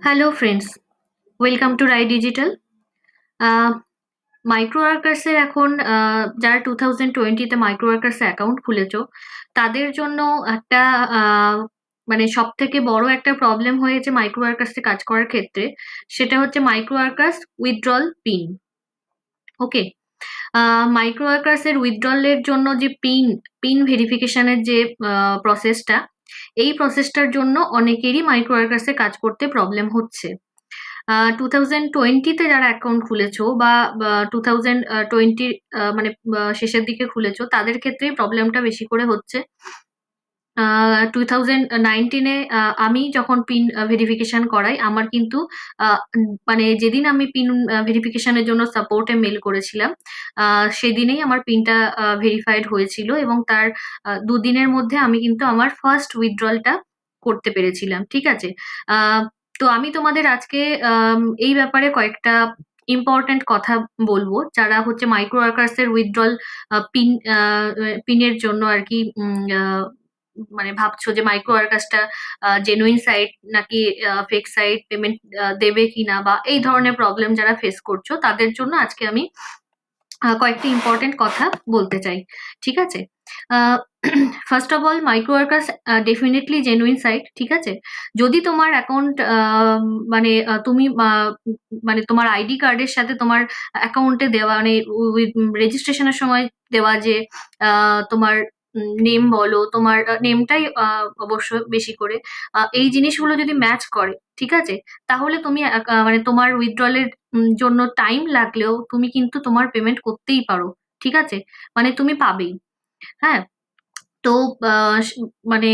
Hello friends, welcome to Rai digital. Micro ওয়ার্কার্সের এখন যারা 2020-তে মাইক্রো ওয়ার্কার্সে অ্যাকাউন্ট খুলেছো তাদের জন্য একটা মানে সব থেকে বড় একটা প্রবলেম হয়েছে মাইক্রো ওয়ার্কার্সে কাজ করার ক্ষেত্রে। সেটা হচ্ছে মাইক্রো ওয়ার্কার্স উইথড্রল পিন। ওকে, মাইক্রো ওয়ার্কার্সের উইথড্রলের জন্য যে পিন পিন ভেরিফিকেশনের যে প্রসেসটা, এই প্রসেসটার জন্য অনেকেরই মাইক্রো ওয়ার্কার্সে কাজ করতে প্রবলেম হচ্ছে। 2020-তে যারা অ্যাকাউন্ট খুলেছো বা 2020 মানে শেষের দিকে খুলেছো তাদের ক্ষেত্রেই প্রবলেমটা বেশি করে হচ্ছে। 2019-এ আমি যখন পিন ভেরিফিকেশন করাই, আমার কিন্তু মানে যেদিন আমি পিন ভেরিফিকেশনের জন্য সাপোর্টে মেল করেছিলাম, সেদিনেই আমার পিনটা ভেরিফাইড হয়েছিল এবং তার দুদিনের মধ্যে আমি কিন্তু আমার ফার্স্ট উইথড্রলটা করতে পেরেছিলাম। ঠিক আছে, আহ, তো আমি তোমাদের আজকে এই ব্যাপারে কয়েকটা ইম্পর্ট্যান্ট কথা বলবো, যারা হচ্ছে মাইক্রো ওয়ার্কার্স এর উইথড্রল পিন পিনের জন্য আর কি মানে ভাবছো যে মাইক্রো ওয়ার্কার্সটা জেনুইন সাইট নাকি ফেক সাইট, পেমেন্ট দেবে কিনা, বা এই ধরনের প্রবলেম যারা ফেস করছো তাদের জন্য আজকে আমি কয়েকটি ইম্পর্টেন্ট কথা বলতে চাই। ঠিক আছে, first of all micro workers definitely genuine site. ঠিক আছে, যদি তোমার অ্যাকাউন্ট মানে তুমি মানে তোমার আইডি কার্ডের সাথে তোমার অ্যাকাউন্টে দেওয়া মানে রেজিস্ট্রেশনের সময় দেওয়া যে তোমার নেম বলো, তোমার নেমটাই অবশ্য বেশি করে এই জিনিসগুলো যদি ম্যাচ করে, ঠিক আছে, তাহলে তুমি মানে তোমার উইথড্রলের জন্য টাইম লাগলেও তুমি কিন্তু তোমার পেমেন্ট করতেই পারো। ঠিক আছে, মানে তুমি পাবেই। হ্যাঁ, তো মানে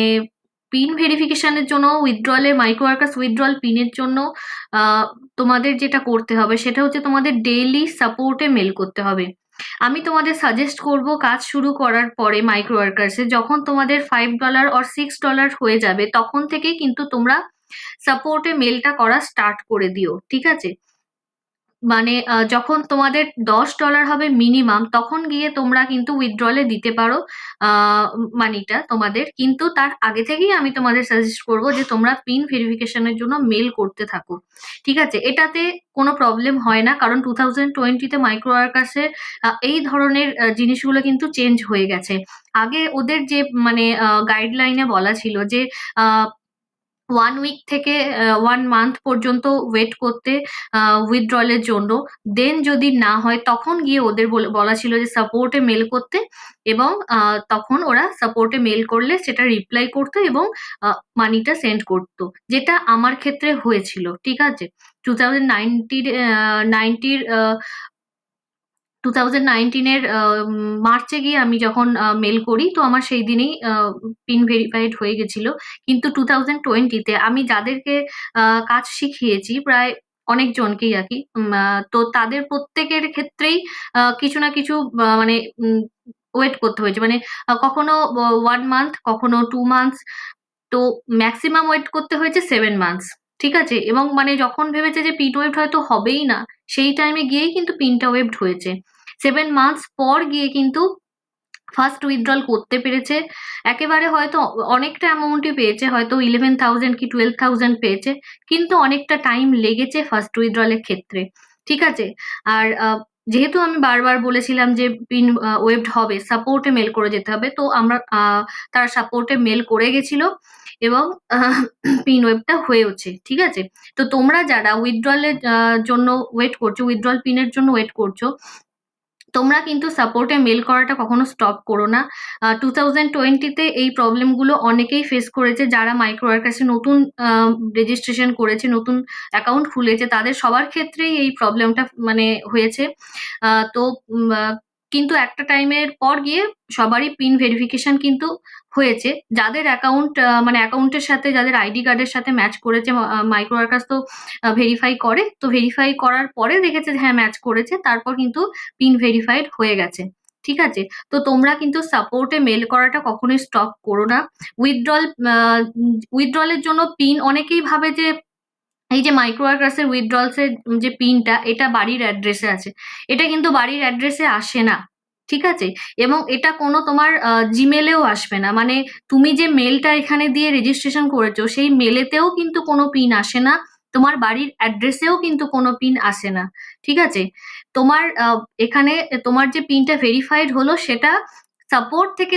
পিন ভেরিফিকেশনের জন্য উইথড্রলের মাইক্রো ওয়ার্কার্স উইথড্রল পিনের জন্য তোমাদের যেটা করতে হবে সেটা হচ্ছে তোমাদের ডেইলি সাপোর্টে মেল করতে হবে। আমি তোমাদের সাজেস্ট করব কাজ শুরু করার পরে মাইক্রো ওয়ার্কার্সে যখন তোমাদের $5 or $6 হয়ে যাবে তখন থেকেই কিন্তু তোমরা সাপোর্টে মেলটা করা স্টার্ট করে দিও। ঠিক আছে, মানে যখন তোমাদের $10 হবে মিনিমাম, তখন গিয়ে তোমরা কিন্তু উইথড্রলে দিতে পারো মানিটা তোমাদের, কিন্তু তার আগে থেকেই আমি তোমাদের সাজেস্ট করবো যে তোমরা পিন ভেরিফিকেশনের জন্য মেল করতে থাকো। ঠিক আছে, এটাতে কোনো প্রবলেম হয় না, কারণ 2020-তে মাইক্রো ওয়ার্কার্সের এই ধরনের জিনিসগুলো কিন্তু চেঞ্জ হয়ে গেছে। আগে ওদের যে মানে গাইডলাইনে বলা ছিল যে 1 উইক থেকে 1 মান্থ পর্যন্ত ওয়েট করতে উইথড্রলের জন্য, দেন যদি না হয় তখন গিয়ে ওদের বলা ছিল যে সাপোর্টে মেল করতে, এবং তখন ওরা সাপোর্টে মেল করলে সেটা রিপ্লাই করতো এবং মানিটা সেন্ড করতো, যেটা আমার ক্ষেত্রে হয়েছিল। ঠিক আছে, 2019-এর মার্চে গিয়ে আমি যখন মেল করি, তো আমার সেই দিনেই পিন ভেরিফাইড হয়ে গেছিল। কিন্তু 2020-তে আমি যাদেরকে কাজ শিখিয়েছি, প্রায় অনেকজনকেই আর কি, তো তাদের প্রত্যেকের ক্ষেত্রেই কিছু না কিছু মানে ওয়েট করতে হয়েছে, মানে কখনো 1 মান্থ, কখনো 2 মান্থস, তো ম্যাক্সিমাম ওয়েট করতে হয়েছে 7 মান্থস। ঠিক আছে, এবং মানে যখন ভেবেছে যে পিন ওয়েভড হয়তো হবেই না, সেই টাইমে গিয়েই কিন্তু পিনটা ওয়েভড হয়েছে। 7 মান্থস পর গিয়ে কিন্তু ফার্স্ট উইথড্রল করতে পেরেছে। একেবারে হয়তো অনেকটা অ্যামাউন্টই পেয়েছে, হয়তো 11,000 কি 12,000 পেয়েছে, কিন্তু অনেকটা টাইম লেগেছে ফার্স্ট উইথড্রলের ক্ষেত্রে। ঠিক আছে, আর যেহেতু আমি বারবার বলেছিলাম যে পিন ওয়েভড হবে, সাপোর্টে মেল করে যেতে হবে, তো আমরা তারা সাপোর্টে মেল করে গেছিল এবং পিন ওয়েভটা হয়েওছে। ঠিক আছে, তো তোমরা যারা উইথড্রলের জন্য ওয়েট করছো, উইথড্রল পিনের জন্য ওয়েট করছো, তোমরা কিন্তু সাপোর্টে মেল করাটা কখনো স্টপ করো না। 2020-তে এই প্রবলেমগুলো অনেকেই ফেস করেছে, যারা মাইক্রো ওয়ার্কার্সে নতুন রেজিস্ট্রেশন করেছে, নতুন অ্যাকাউন্ট খুলেছে, তাদের সবার ক্ষেত্রেই এই প্রবলেমটা মানে হয়েছে। তো কিন্তু একটা টাইমের পর গিয়ে সবারই পিন ভেরিফিকেশন কিন্তু হয়েছে। যাদের অ্যাকাউন্ট মানে অ্যাকাউন্টের সাথে, যাদের আইডি কার্ডের সাথে ম্যাচ করেছে, মাইক্রো ওয়ার্কার্স তো ভেরিফাই করে, তো ভেরিফাই করার পরে দেখেছে যে হ্যাঁ ম্যাচ করেছে, তারপর কিন্তু পিন ভেরিফাইড হয়ে গেছে। ঠিক আছে, তো তোমরা কিন্তু সাপোর্টে মেল করাটা কখনোই স্টপ করো না। উইথড্রল উইথড্রলের জন্য পিন অনেকেই ভাবে যে এই যে মাইক্রো ওয়ার্কার্সের উইথড্রলসের যে পিনটা, এটা বাড়ির অ্যাড্রেসে আছে। এটা কিন্তু বাড়ির অ্যাড্রেসে আসে না। ঠিক আছে, এবং এটা কোনো তোমার জিমেলেও আসবে না, মানে তুমি যে মেলটা এখানে দিয়ে রেজিস্ট্রেশন করেছো সেই মেলেতেও কিন্তু কোনো পিন আসে না। তোমার বাড়ির অ্যাড্রেসেও কিন্তু কোনো পিন আসে না, ঠিক আছে? তোমার এখানে তোমার যে পিনটা ভেরিফাইড হলো সেটা সাপোর্ট থেকে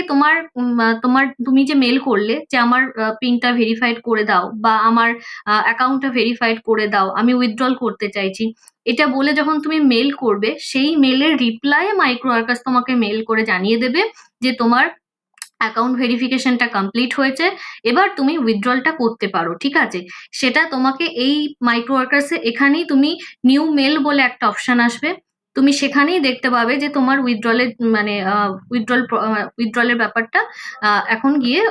তোমার তুমি যে মেল করলে যে আমার পিনটা ভেরিফাইড করে দাও বা আমার অ্যাকাউন্টটা ভেরিফাইড করে দাও, আমি উইথড্রল করতে চাইছি, এটা বলে যখন তুমি মেল করবে সেই মেলের রিপ্লাই মাইক্রো ওয়ার্কার্স তোমাকে মেল করে জানিয়ে দেবে যে তোমার অ্যাকাউন্ট ভেরিফিকেশনটা কমপ্লিট হয়েছে, এবার তুমি উইথড্রলটা করতে পারো, ঠিক আছে? সেটা তোমাকে এই মাইক্রো ওয়ার্কার্সে এখানেই তুমি নিউ মেল বলে একটা অপশন আসবে, তুমি সেখানেই দেখতে পাবে যে তোমার উইথড্রলের মানে উইথড্রলের ব্যাপারটা এখন গিয়ে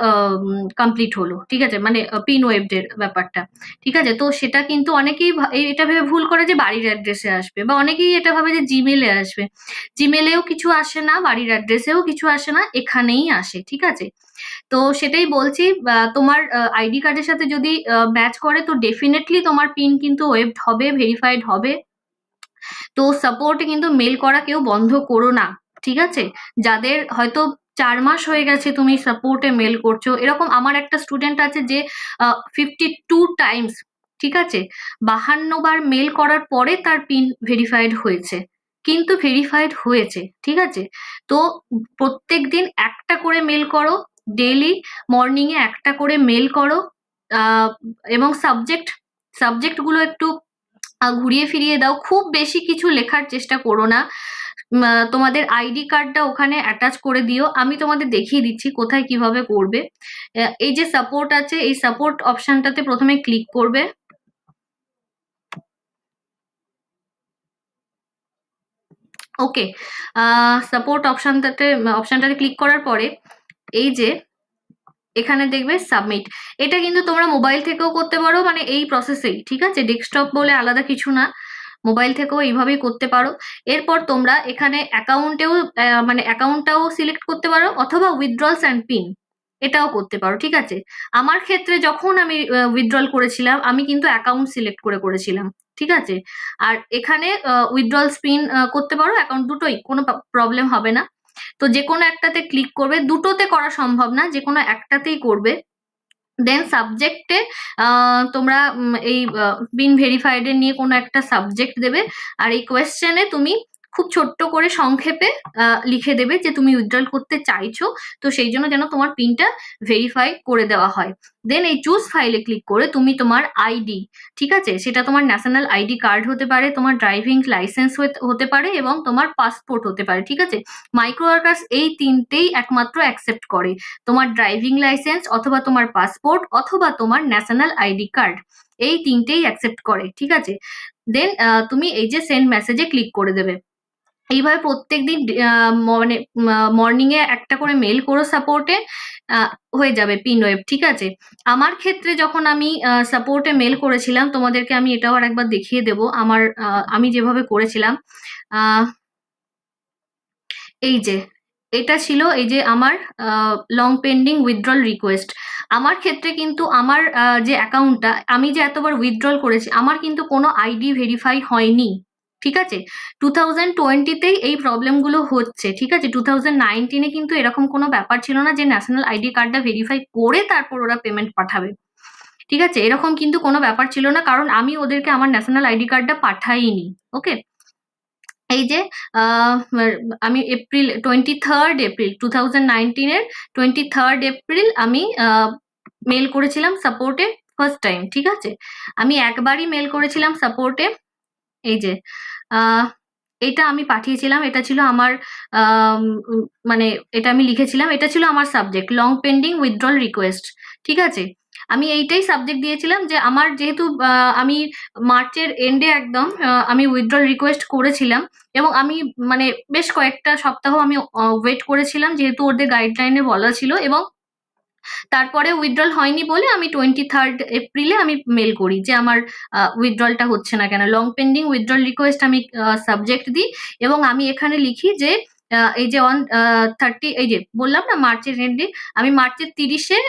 কমপ্লিট হলো, ঠিক আছে? মানে পিন ওয়েবডের ব্যাপারটা, ঠিক আছে? তো সেটা কিন্তু অনেকেই এটা ভেবে ভুল করে যে বাড়ির অ্যাড্রেসে আসবে, বা অনেকেই এটা ভাবে যে জিমেলে আসবে। জিমেলেও কিছু আসে না, বাড়ির অ্যাড্রেসেও কিছু আসে না, এখানেই আসে, ঠিক আছে? তো সেটাই বলছি, তোমার আইডি কার্ডের সাথে যদি ম্যাচ করে তো ডেফিনেটলি তোমার পিন কিন্তু ওয়েবড হবে, ভেরিফাইড হবে। তো সাপোর্টে কিন্তু মেল করা কেউ বন্ধ করো না, ঠিক আছে? যাদের হয়তো 4 মাস হয়ে গেছে তুমি সাপোর্টে মেল করছো, এরকম আমার একটা স্টুডেন্ট আছে যে 52 টাইমস, ঠিক আছে, 52 বার মেল করার পরে তার পিন ভেরিফাইড হয়েছে, কিন্তু ভেরিফাইড হয়েছে, ঠিক আছে? তো প্রত্যেক দিন একটা করে মেল করো, ডেইলি মর্নিং এ একটা করে মেল করো, আহ, এবং সাবজেক্ট গুলো একটু ঘুরিয়ে ফিরিয়ে দাও, খুব বেশি কিছু লেখার চেষ্টা করো না। তোমাদের আইডি কার্ডটা ওখানে অ্যাটাচ করে দিও, আমি তোমাদের দেখিয়ে দিচ্ছি কোথায় কিভাবে করবে। এই যে সাপোর্ট আছে, এই সাপোর্ট অপশনটাতে প্রথমে ক্লিক করবে। ওকে, সাপোর্ট অপশনটাতে ক্লিক করার পরে এই যে এখানে দেখবে সাবমিট, এটা কিন্তু তোমরা মোবাইল থেকেও করতে পারো, মানে এই প্রসেসেই, ঠিক আছে? ডেস্কটপ বলে আলাদা কিছু না, মোবাইল থেকেও এইভাবেই করতে পারো। এরপর তোমরা এখানে মানে অ্যাকাউন্টটাও সিলেক্ট করতে পারো, অথবা উইথড্রলস অ্যান্ড পিন এটাও করতে পারো, ঠিক আছে? আমার ক্ষেত্রে যখন আমি উইথড্রল করেছিলাম আমি কিন্তু অ্যাকাউন্ট সিলেক্ট করে করেছিলাম, ঠিক আছে? আর এখানে উইথড্রলস পিন করতে পারো, অ্যাকাউন্ট দুটোই, কোনো প্রবলেম হবে না। তো যে কোনো একটাতে ক্লিক করবে, দুটোতে করা সম্ভব না, যে কোনো একটাতেই করবে। দেন সাবজেক্টে তোমরা এই বিন ভেরিফাইড এর নিয়ে কোনো একটা সাবজেক্ট দেবে, আর এই কোয়েশ্চেনে তুমি খুব ছোট্ট করে সংক্ষেপে লিখে দেবে যে তুমি উইথড্রল করতে চাইছো, তো সেই জন্য যেন তোমার পিনটা ভেরিফাই করে দেওয়া হয়। দেন এই চুজ ফাইলে ক্লিক করে তুমি তোমার আইডি, ঠিক আছে, সেটা তোমার ন্যাশনাল আইডি কার্ড হতে পারে, তোমার ড্রাইভিং লাইসেন্স হতে পারে, এবং তোমার পাসপোর্ট হতে পারে, ঠিক আছে? মাইক্রো ওয়ার্কার্স এই তিনটেই একমাত্র অ্যাকসেপ্ট করে, তোমার ড্রাইভিং লাইসেন্স অথবা তোমার পাসপোর্ট অথবা তোমার ন্যাশনাল আইডি কার্ড, এই তিনটেই অ্যাকসেপ্ট করে, ঠিক আছে? দেন তুমি এই যে সেন্ড মেসেজে ক্লিক করে দেবে। এইভাবে প্রত্যেকদিন মানে মর্নিং এ একটা করে মেল করো সাপোর্টে, হয়ে যাবে পিন ওয়েব, ঠিক আছে? আমার ক্ষেত্রে যখন আমি সাপোর্টে মেল করেছিলাম, তোমাদেরকে আমি এটাও আর একবার দেখিয়ে দেবো আমি যেভাবে করেছিলাম। এই যে এটা ছিল, এই যে আমার লং পেন্ডিং উইথড্রল রিকোয়েস্ট। আমার ক্ষেত্রে কিন্তু আমার যে অ্যাকাউন্টটা আমি যে এতবার উইথড্রল করেছি, আমার কিন্তু কোনো আইডি ভেরিফাই হয়নি, ঠিক আছে? 2020তেই এই প্রবলেমগুলো হচ্ছে, ঠিক আছে? 2019এ কিন্তু এরকম কোনো ব্যাপার ছিল না যে ন্যাশনাল আইডি কার্ডটা ভেরিফাই করে তারপর ওরা পেমেন্ট পাঠাবে, ঠিক আছে? এরকম কিন্তু কোনো ব্যাপার ছিল না, কারণ আমি ওদেরকে আমার ন্যাশনাল আইডি কার্ডটা পাঠাইনি। ওকে, এই যে আমি এপ্রিল 23 এপ্রিল 2019-এর 23 এপ্রিল আমি মেল করেছিলাম সাপোর্টে ফার্স্ট টাইম, ঠিক আছে? আমি একবারই মেল করেছিলাম সাপোর্টে। এই যে এটা আমি পাঠিয়েছিলাম, এটা ছিল আমার মানে এটা আমি লিখেছিলাম, এটা ছিল আমার subject, long pending withdrawal request, ঠিক আছে? আমি এইটাই সাবজেক্ট দিয়েছিলাম যে আমার যেহেতু আমি মার্চের এন্ডে একদম আমি উইথড্রল রিকোয়েস্ট করেছিলাম, এবং আমি মানে বেশ কয়েকটা সপ্তাহ আমি ওয়েট করেছিলাম, যেহেতু ওদের গাইডলাইনে বলা ছিল, এবং তারপরে উইথড্রল হয়নি বলে আমি 23 এপ্রিলে আমি মেল করি যে আমার উইথড্রলটা হচ্ছে না কেন, লং পেন্ডিং উইথড্রল রিকোয়েস্ট আমি সাবজেক্ট দিই, এবং আমি এখানে লিখি যে এই যে 30, এই যে বললাম না মার্চের এন্ডে, আমি মার্চের 30-এ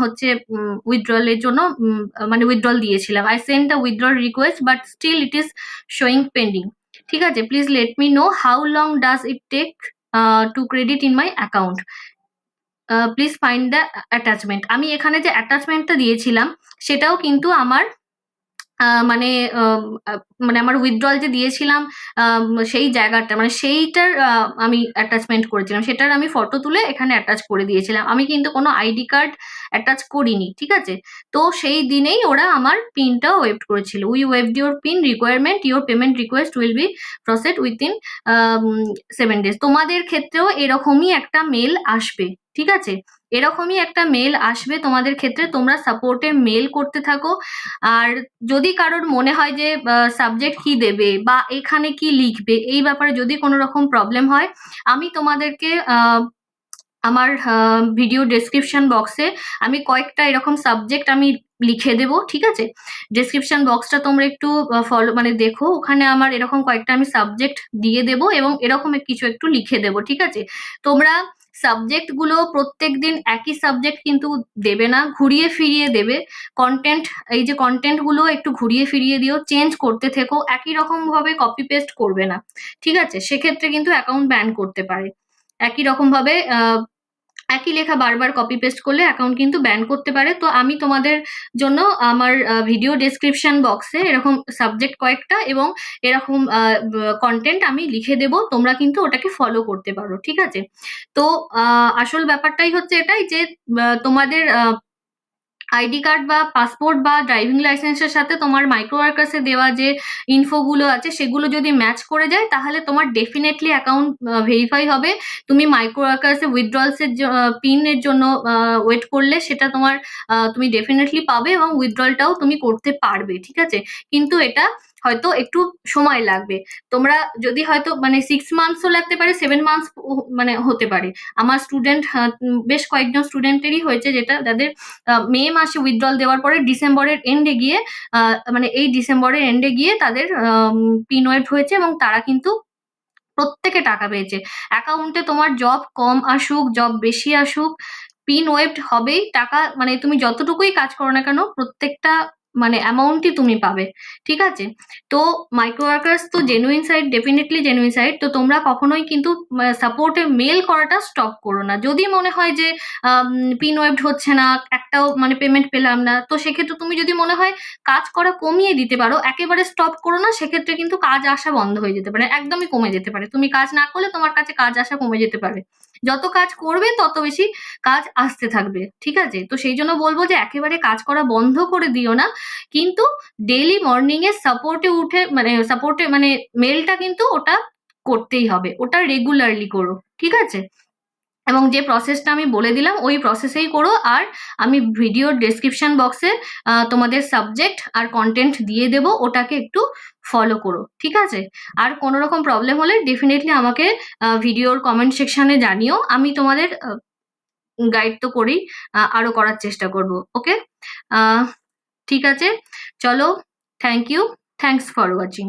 হচ্ছে উইথড্রলের জন্য মানে উইথড্রল দিয়েছিলাম। I send the withdrawal request but still it is showing pending, ঠিক আছে? Please let me know how long does it take to credit in my account, please find the attachment. আমি এখানে যে অ্যাটাচমেন্টটা দিয়েছিলাম সেটাও কিন্তু আমার মানে মানে আমার উইথড্রল যে দিয়েছিলাম সেই জায়গাটা, মানে সেইটার আমি অ্যাটাচমেন্ট করেছিলাম, সেটার আমি ফটো তুলে এখানে অ্যাটাচ করে দিয়েছিলাম। আমি কিন্তু কোনো আইডি কার্ড অ্যাটাচ করিনি, ঠিক আছে? তো সেই দিনেই ওরা আমার পিনটাও ওয়েবড করেছিল। We waved your pin requirement, your payment request will be processed within 7 days। তোমাদের ক্ষেত্রেও এরকমই একটা মেল আসবে, ঠিক আছে? এরকমই একটা মেল আসবে তোমাদের ক্ষেত্রে, তোমরা সাপোর্টে মেল করতে থাকো। আর যদি কারোর মনে হয় যে সাবজেক্ট কি দেবে বা এখানে কি লিখবে, এই ব্যাপারে যদি কোনো রকম প্রবলেম হয়, আমি তোমাদেরকে আমার ভিডিও ডেসক্রিপশন বক্সে আমি কয়েকটা এরকম সাবজেক্ট আমি লিখে দেবো, ঠিক আছে? ডেসক্রিপশন বক্সটা তোমরা একটু ফলো মানে দেখো, ওখানে আমার এরকম কয়েকটা আমি সাবজেক্ট দিয়ে দেবো এবং এরকম কিছু একটু লিখে দেবো, ঠিক আছে? তোমরা সাবজেক্ট গুলো প্রত্যেক দিন একই সাবজেক্ট কিন্তু দেবে না, ঘুরিয়ে ফিরিয়ে দেবে। কন্টেন্ট, এই যে কন্টেন্ট গুলো একটু ঘুরিয়ে ফিরিয়ে দিও, চেঞ্জ করতে থেকো, একই রকম ভাবে কপি পেস্ট করবে না, ঠিক আছে? সেক্ষেত্রে কিন্তু অ্যাকাউন্ট ব্যান করতে পারে। একই রকম ভাবে একই লেখা বারবার কপি পেস্ট করলে অ্যাকাউন্ট কিন্তু ব্যান করতে পারে। তো আমি তোমাদের জন্য আমার ভিডিও ডেসক্রিপশন বক্সে এরকম সাবজেক্ট কয়েকটা এবং এরকম কন্টেন্ট আমি লিখে দেব, তোমরা কিন্তু ওটাকে ফলো করতে পারো, ঠিক আছে? তো আসল ব্যাপারটাই হচ্ছে এটাই যে তোমাদের আইডি কার্ড বা পাসপোর্ট বা ড্রাইভিং লাইসেন্সের সাথে তোমার মাইক্রো ওয়ার্কার্সে দেওয়া যে ইনফোগুলো আছে সেগুলো যদি ম্যাচ করে যায়, তাহলে তোমার ডেফিনেটলি অ্যাকাউন্ট ভেরিফাই হবে। তুমি মাইক্রো ওয়ার্কার্সে উইথড্রলসের পিনের জন্য ওয়েট করলে সেটা তোমার তুমি ডেফিনেটলি পাবে এবং উইথড্রলটাও তুমি করতে পারবে, ঠিক আছে? কিন্তু এটা হয়তো একটু সময় লাগবে। তোমরা যদি হয়তো মানে 6 মান্থসও লাগতে পারে, 7 মান্থস মানে হতে পারে। আমার স্টুডেন্ট বেশ কয়েকজন স্টুডেন্টেরই হয়েছে, যেটা যাদের মে মাসে উইথড্রল দেওয়ার পরে ডিসেম্বরের এন্ডে গিয়ে মানে এই ডিসেম্বরের এন্ডে গিয়ে তাদের পিন ওয়েভ হয়েছে এবং তারা কিন্তু প্রত্যেকে টাকা পেয়েছে। অ্যাকাউন্টে তোমার জব কম আসুক, জব বেশি আসুক, পিন ওয়েভড হবেই। টাকা মানে তুমি যতটুকুই কাজ করো না কেন, প্রত্যেকটা মানে অ্যামাউন্টই তুমি পাবে, ঠিক আছে? তো মাইক্রো ওয়ার্কার্স তো genuine site, definitely genuine site. তো তোমরা কখনোই কিন্তু সাপোর্টে মেল করাটা স্টপ করো না। যদি মনে হয় যে পিন ওয়েভড হচ্ছে না, একটাও মানে পেমেন্ট পেলাম না, তো সেক্ষেত্রে তুমি যদি মনে হয় কাজ করা কমিয়ে দিতে পারো, একেবারে স্টপ করো না, সেক্ষেত্রে কিন্তু কাজ আসা বন্ধ হয়ে যেতে পারে, একদমই কমে যেতে পারে। তুমি কাজ না করলে তোমার কাছে কাজ আসা কমে যেতে পারে। যত কাজ করবে তত বেশি কাজ আসতে থাকবে, ঠিক আছে? তো সেই জন্য বলবো যে একেবারে কাজ করা বন্ধ করে দিও না, কিন্তু ডেইলি মর্নিং এ সাপোর্টে উঠে মানে সাপোর্টে মানে মেলটা কিন্তু ওটা করতেই হবে, ওটা রেগুলারলি করো, ঠিক আছে? এবং যে প্রসেসটা আমি বলে দিলাম ওই প্রসেসেই করো। আর আমি ভিডিওর ডেসক্রিপশন বক্সে তোমাদের সাবজেক্ট আর কন্টেন্ট দিয়ে দেব, ওটাকে একটু ফলো করো, ঠিক আছে? আর কোনো রকম প্রবলেম হলে ডেফিনেটলি আমাকে ভিডিওর কমেন্ট সেকশনে জানিও, আমি তোমাদের গাইড তো করেই আরো করার চেষ্টা করব। ওকে, ঠিক আছে, চলো, thank you, thanks for watching.